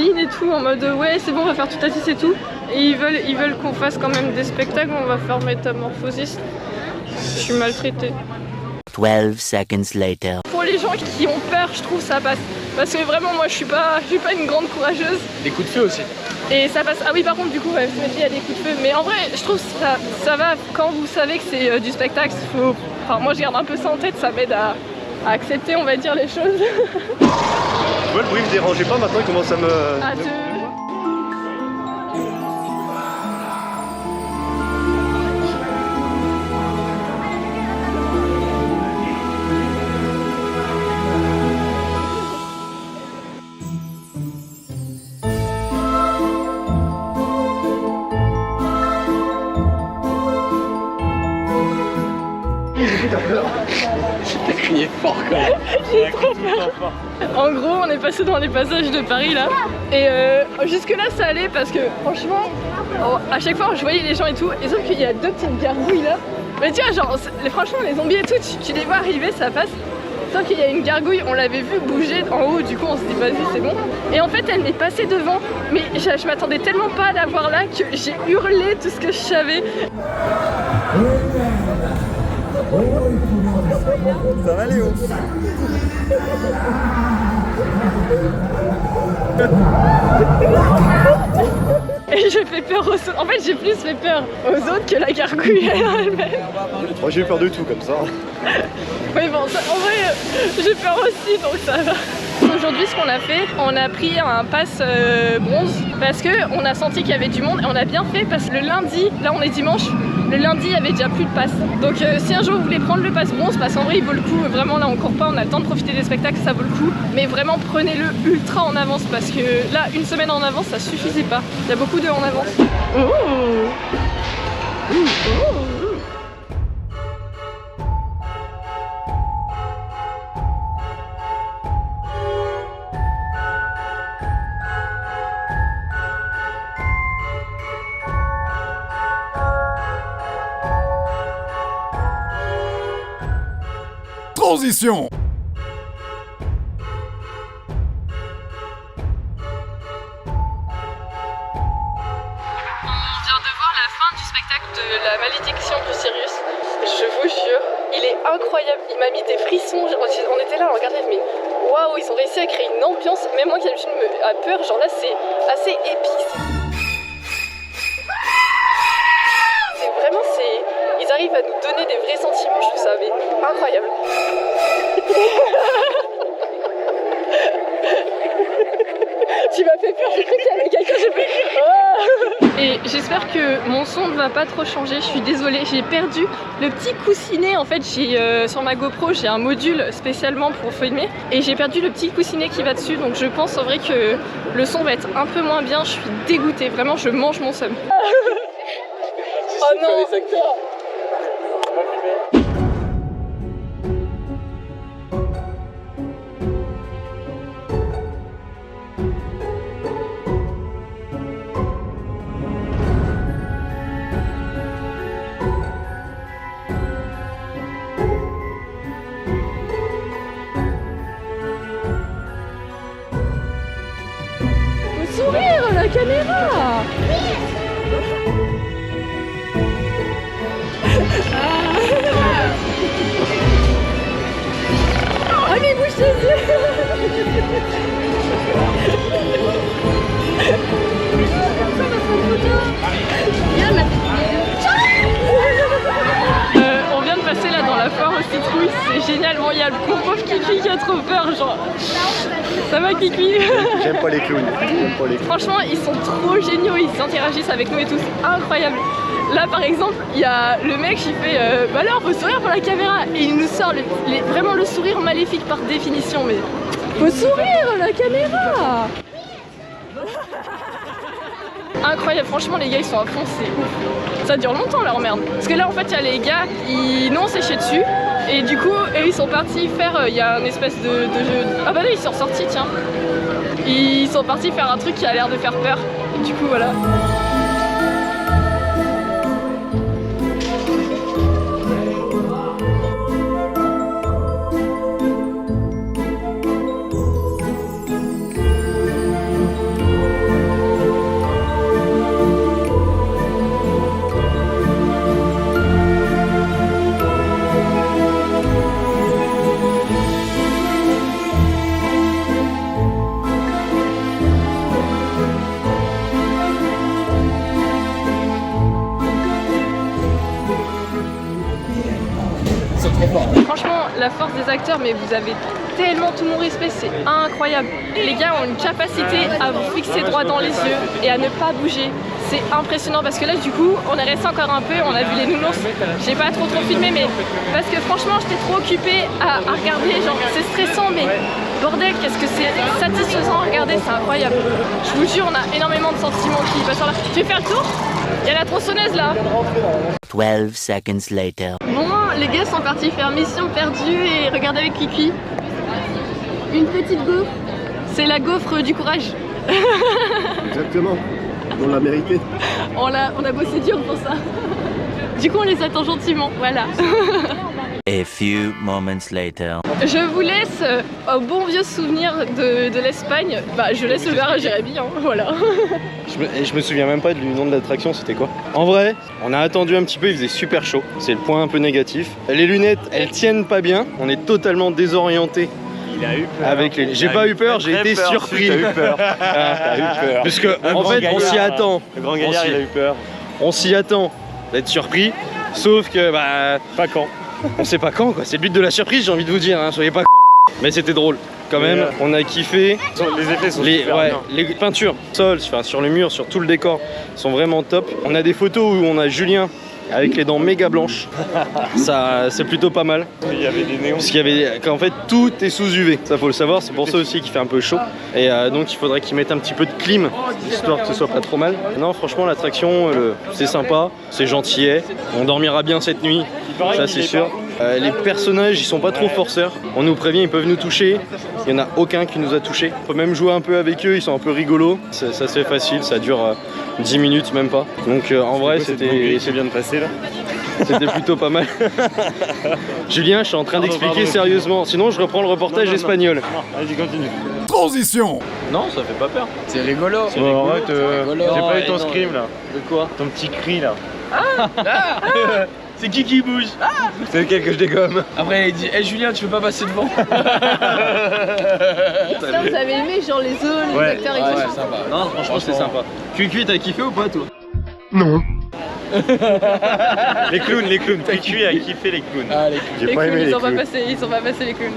câline et tout, en mode ouais c'est bon on va faire tout à 10 et tout. Et ils veulent qu'on fasse quand même des spectacles, on va faire Métamorphosis. Je suis maltraitée. 12 seconds later. Pour les gens qui ont peur, je trouve ça passe. Parce que vraiment moi je suis pas une grande courageuse. Des coups de feu aussi. Et ça passe. Ah oui par contre du coup ouais, il y a des coups de feu. Mais en vrai je trouve ça va quand vous savez que c'est du spectacle. Enfin moi je garde un peu ça en tête, ça m'aide à accepter on va dire les choses. Moi le bruit me dérangeait pas, maintenant il commence à me... T'as crié fort quand même. J'ai trop peur. En gros on est passé dans les passages de Paris là. Et jusque là ça allait parce que franchement à chaque fois je voyais les gens et tout. Et sauf qu'il y a deux petites gargouilles là. Mais tu vois genre franchement les zombies et tout tu les vois arriver ça passe. Sauf qu'il y a une gargouille, on l'avait vu bouger en haut, du coup on se dit vas-y c'est bon. Et en fait elle m'est passée devant, mais je m'attendais tellement pas à la voir là que j'ai hurlé tout ce que je savais. Ça va Léo? Et je fais peur aux autres. En fait j'ai plus fait peur aux autres que la gargouille elle-même. Moi j'ai eu peur de tout comme ça. Oui bon ça, en vrai j'ai peur aussi donc ça va. Aujourd'hui ce qu'on a fait, on a pris un pass bronze parce que on a senti qu'il y avait du monde et on a bien fait parce que le lundi, là on est dimanche, le lundi il y avait déjà plus de pass. Donc si un jour vous voulez prendre le pass bronze, parce qu'en vrai il vaut le coup, vraiment là on court pas, on a le temps de profiter des spectacles, ça vaut le coup. Mais vraiment prenez-le ultra en avance parce que là une semaine en avance ça suffisait pas. Il y a beaucoup de en avance. Transition. On vient de voir la fin du spectacle de la malédiction du Sirius. Je vous jure, il est incroyable. Il m'a mis des frissons. On était là, on regardait, mais waouh, ils ont réussi à créer une ambiance. Même moi qui d'habitude a peur, genre là c'est assez épique. C'est vraiment, ils arrivent à nous donner des vrais sentiments, je trouve ça mais incroyable. Tu m'as fait peur, j'ai cru qu'il y avait quelqu'un, j'ai fait... Oh. Et j'espère que mon son ne va pas trop changer, je suis désolée, j'ai perdu le petit coussinet. En fait, sur ma GoPro, j'ai un module spécialement pour filmer et j'ai perdu le petit coussinet qui va dessus, donc je pense en vrai que le son va être un peu moins bien, je suis dégoûtée, vraiment je mange mon seum. Oh non. Les acteurs. Faut sourire la caméra. Ah mais bouge les yeux. On vient de passer là dans la foire aux citrouilles, c'est génial. Bon, il y a mon pauvre Kiki qui a trop peur, genre. Ça va Kiki? J'aime pas les clowns. Franchement, ils sont trop géniaux, ils interagissent avec nous et tout, c'est incroyable. Là par exemple, il y a le mec qui fait bah là on peut sourire pour la caméra et il nous sort vraiment le sourire maléfique par définition, mais faut sourire la caméra. Incroyable, franchement les gars ils sont à fond, c'est ouf. Ça dure longtemps leur merde. Parce que là en fait il y a les gars qui nous ont séché dessus et du coup eux ils sont partis faire, il y a une espèce de jeu. Ah bah là ils sont ressortis tiens. Ils sont partis faire un truc qui a l'air de faire peur. Et du coup voilà. la force des acteurs, mais vous avez tellement tout mon respect, c'est incroyable. Les gars ont une capacité à vous fixer droit dans les yeux et à ne pas bouger. C'est impressionnant parce que là du coup on est resté encore un peu, on a vu les nounours, j'ai pas trop filmé mais parce que franchement j'étais trop occupée à regarder, genre c'est stressant mais bordel qu'est-ce que c'est satisfaisant à regarder, c'est incroyable. Je vous jure on a énormément de sentiments qui passent par là. Tu veux faire le tour? Il y a la tronçonneuse là. 12 seconds later. Bon les gars sont partis faire mission perdue et regarder avec Kiki. Une petite gaufre, c'est la gaufre du courage. Exactement. On l'a mérité. On a bossé dur pour ça. Du coup on les attend gentiment, voilà. A few moments later. Je vous laisse au bon vieux souvenir de l'Espagne. Bah je laisse le verre à Jérémy, hein, voilà. Je me souviens même pas du nom de l'attraction, c'était quoi? En vrai, on a attendu un petit peu, il faisait super chaud. C'est le point un peu négatif. Les lunettes, elles tiennent pas bien. On est totalement désorienté. Il a eu peur. Avec les... J'ai pas eu peur, j'ai été surpris. T'as eu peur. T'as eu peur. Parce que en fait, on s'y attend. Le grand gaillard, il a eu peur. On s'y attend d'être surpris, sauf que bah pas quand. On sait pas quand quoi. C'est le but de la surprise, j'ai envie de vous dire. Hein. Soyez pas mais c'était drôle. Quand même, on a kiffé. Les effets sont super bien. Les peintures, sur le mur, sur tout le décor, sont vraiment top. On a des photos où on a Julien avec les dents méga blanches. Ça, c'est plutôt pas mal. Il y avait des néons. Parce qu'il y avait, qu'en fait, tout est sous UV. Ça, faut le savoir. C'est pour ça aussi qu'il fait un peu chaud. Et donc, il faudrait qu'ils mettent un petit peu de clim, histoire que ce soit pas trop mal. Non, franchement, l'attraction, c'est sympa, c'est gentillet. On dormira bien cette nuit. Ça, c'est sûr. Les personnages, ils sont pas trop forceurs. On nous prévient, ils peuvent nous toucher. Il y en a aucun qui nous a touché. On peut même jouer un peu avec eux. Ils sont un peu rigolos. Ça se fait facile. Ça dure 10 minutes, même pas. Donc, en vrai, c'était. C'est bien de passer là. C'était plutôt pas mal. Julien, je suis en train d'expliquer sérieusement. Sinon, je reprends le reportage espagnol. Non, vas-y, continue. Transition. Non, ça fait pas peur. C'est rigolo. Bon, arrête, j'ai pas eu ton non. scream là. De quoi? Ton petit cri là. C'est qui bouge? C'est lequel que je dégomme? Après il dit hey Julien tu veux pas passer devant? Ça vous avez aimé genre les zones, les acteurs et tout ça? Sympa. Non, franchement, c'est sympa. Cuicui, t'as kiffé ou pas, toi? Les clowns. Cuicui a kiffé les clowns. Ah, Les clowns, ils sont pas passés les clowns.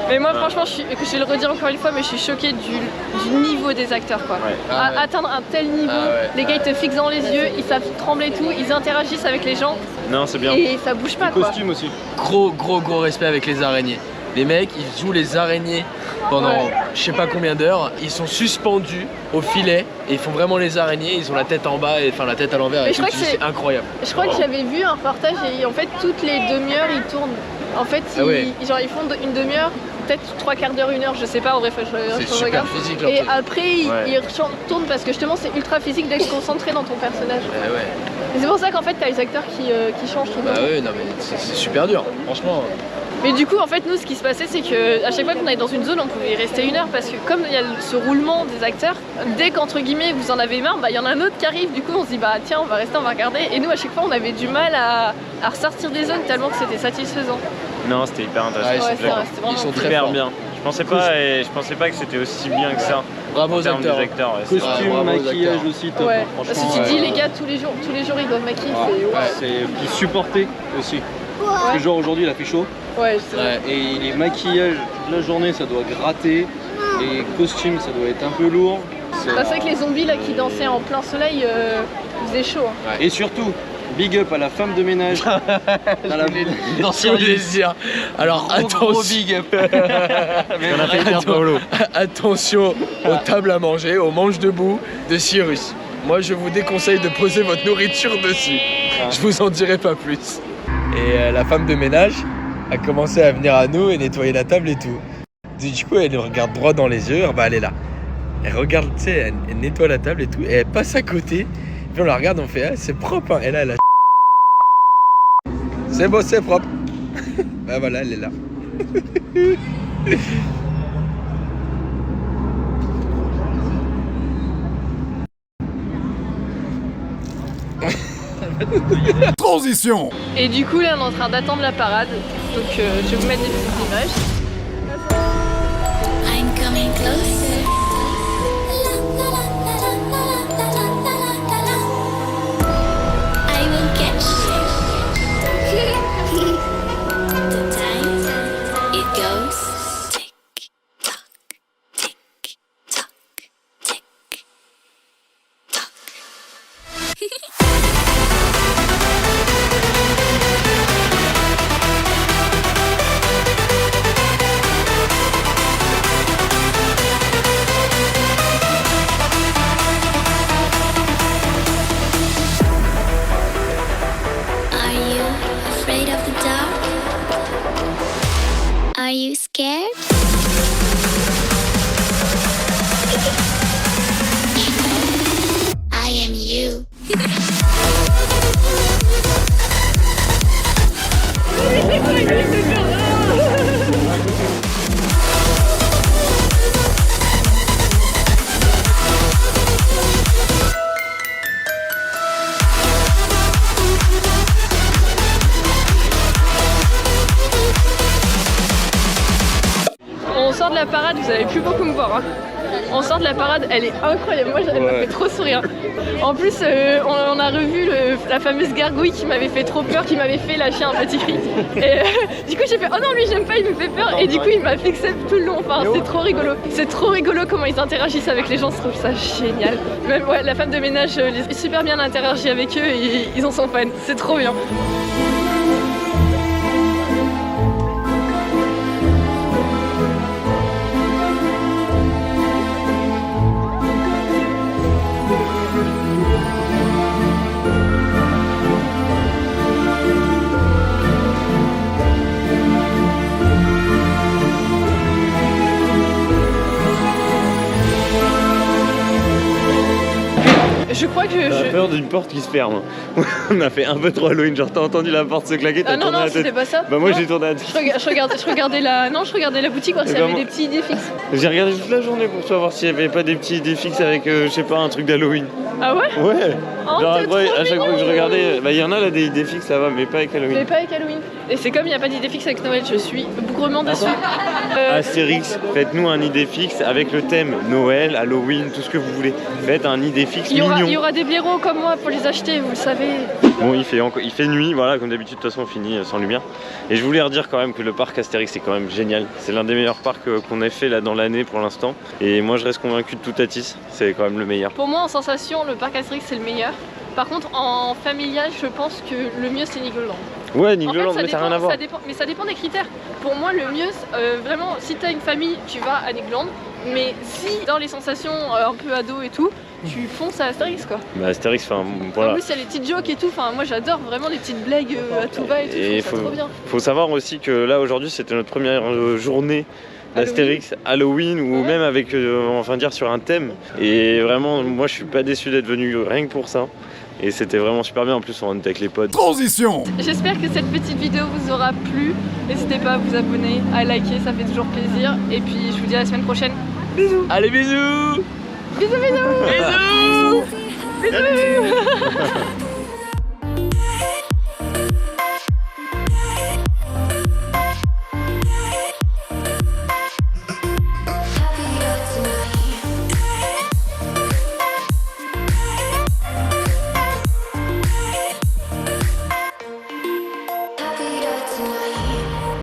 Mais moi franchement, je vais le redire encore une fois, mais je suis choquée du niveau des acteurs quoi. Ouais. Atteindre un tel niveau, les gars ils te fixent dans les yeux, ils savent trembler et tout, ils interagissent avec les gens Non, c'est bien. et ça bouge pas quoi. Costume aussi. Gros respect avec les araignées. Les mecs ils jouent les araignées pendant je sais pas combien d'heures, ils sont suspendus au filet et ils font vraiment les araignées, ils ont la tête en bas et enfin la tête à l'envers et je crois que c'est incroyable. Je crois que j'avais vu un reportage et en fait toutes les demi-heures ils tournent. En fait ils font une demi-heure, peut-être 3/4 d'heure, 1 heure, je sais pas, en vrai C'est je super regarde. physique leur Et truc. après ils tournent parce que justement c'est ultra physique d'être concentré dans ton personnage. Ouais. Et c'est pour ça qu'en fait t'as les acteurs qui changent tout le Bah temps. ouais non mais c'est super dur, franchement. Mais du coup en fait nous ce qui se passait c'est que à chaque fois qu'on allait dans une zone on pouvait y rester 1 heure parce que comme il y a ce roulement des acteurs, dès qu'entre guillemets vous en avez marre, bah il y en a un autre qui arrive, du coup on se dit bah tiens on va rester, on va regarder et nous à chaque fois on avait du mal à ressortir des zones tellement que c'était satisfaisant. Non, c'était hyper intéressant. Ouais, Ouais, c'était vraiment ils sont très hyper forts. bien. Je pensais pas que c'était aussi bien que ça. Bravo En aux termes des acteurs. acteurs. Ouais, c'est vrai. Costume, bravo aux maquillage acteurs. aussi, top. Ouais, parce que Franchement, tu dis les gars tous les jours ils doivent maquiller, c'est c'est puis supporter aussi. Parce que genre aujourd'hui il a fait chaud. ouais, c'est vrai. Et les maquillages toute la journée ça doit gratter. Les costumes ça doit être un peu lourd. Bah, c'est vrai que les zombies là qui dansaient en plein soleil, il faisait chaud. Hein. Et surtout, big up à la femme de ménage. Dans ce désir. Alors attention. big up. On a fait le bien Paolo. Attention aux tables à manger, aux manches debout de Cyrus. Moi je vous déconseille de poser votre nourriture dessus. Je vous en dirai pas plus. Et la femme de ménage a commencé à venir à nous et nettoyer la table et tout. Du coup elle nous regarde droit dans les yeux, bah elle est là. Elle regarde, tu sais, elle nettoie la table et tout, et elle passe à côté. Puis on la regarde, on fait, ah, c'est propre, hein. Et là, elle a... C'est beau, c'est propre. Bah voilà, elle est là. Transition. Et du coup là on est en train d'attendre la parade, donc je vais vous mettre des petites images. I'm coming closer. I will catch you. The time Are you afraid of the dark? Are you scared? I am you. On sort de la parade, vous allez plus beaucoup me voir. Hein. On sort de la parade, elle est incroyable. Moi, elle m'a fait trop sourire. En plus, on a revu la fameuse gargouille qui m'avait fait trop peur, qui m'avait fait lâcher un petit cri. Et du coup, j'ai fait oh non, lui, j'aime pas, il me fait peur. Et du coup, il m'a fixé tout le long. Enfin, c'est trop rigolo. C'est trop rigolo comment ils interagissent avec les gens. Je trouve ça génial. Même ouais, la femme de ménage super bien interagit avec eux et ils en sont fans. C'est trop bien. Je crois que J'ai peur d'une porte qui se ferme. On a fait un peu trop Halloween, genre t'as entendu la porte se claquer, t'as Ah non, tourné non, la tête. c'était pas ça. Bah moi Non. j'ai tourné la tête. Je regardais la boutique voir s'il y avait des petits idées fixes. J'ai regardé toute la journée pour savoir s'il y avait pas des petits idées fixes avec, je sais pas, un truc d'Halloween. Ah ouais? Ouais. Oh, Genre t'es après, trop à chaque fois que je mignon. regardais, bah il y en a là des idées fixes là-bas, mais pas avec Halloween. Mais pas avec Halloween. Et c'est comme il n'y a pas d'idée fixe avec Noël, je suis bougrement déçue. Astérix, faites-nous un idée fixe avec le thème Noël, Halloween, tout ce que vous voulez. Faites un idée fixe Il mignon. y aura des blaireaux comme moi pour les acheter, vous le savez. Bon, il fait nuit, voilà, comme d'habitude, de toute façon, on finit sans lumière. Et je voulais redire quand même que le parc Astérix, c'est quand même génial. C'est l'un des meilleurs parcs qu'on ait fait là dans l'année pour l'instant. Et moi, je reste convaincu de Toutatis, c'est quand même le meilleur. Pour moi, en sensation, le parc Astérix c'est le meilleur. Par contre, en familial, je pense que le mieux c'est Nigloland. Ouais, En Nigloland, fait, mais ça n'a rien à voir. mais ça dépend des critères. Pour moi, le mieux, vraiment, si t'as une famille, tu vas à Nigloland. Mais si dans les sensations un peu ado et tout, tu fonces à Astérix quoi. Bah, Astérix, enfin, En voilà. plus, il y a les petites jokes et tout. Enfin, moi, j'adore vraiment les petites blagues à tout va et tout. Et Je trouve ça trop bien. faut savoir aussi que là, aujourd'hui, c'était notre première journée d'Astérix, Halloween, ou Ouais. même avec, enfin dire, sur un thème. Et vraiment, moi, je suis pas déçu d'être venu rien que pour ça. Et c'était vraiment super bien. En plus, on était avec les potes. Transition. J'espère que cette petite vidéo vous aura plu. N'hésitez pas à vous abonner, à liker, ça fait toujours plaisir. Et puis, je vous dis à la semaine prochaine. Bisous. Allez, bisous. Bisous, bisous. Bisous. Bisous.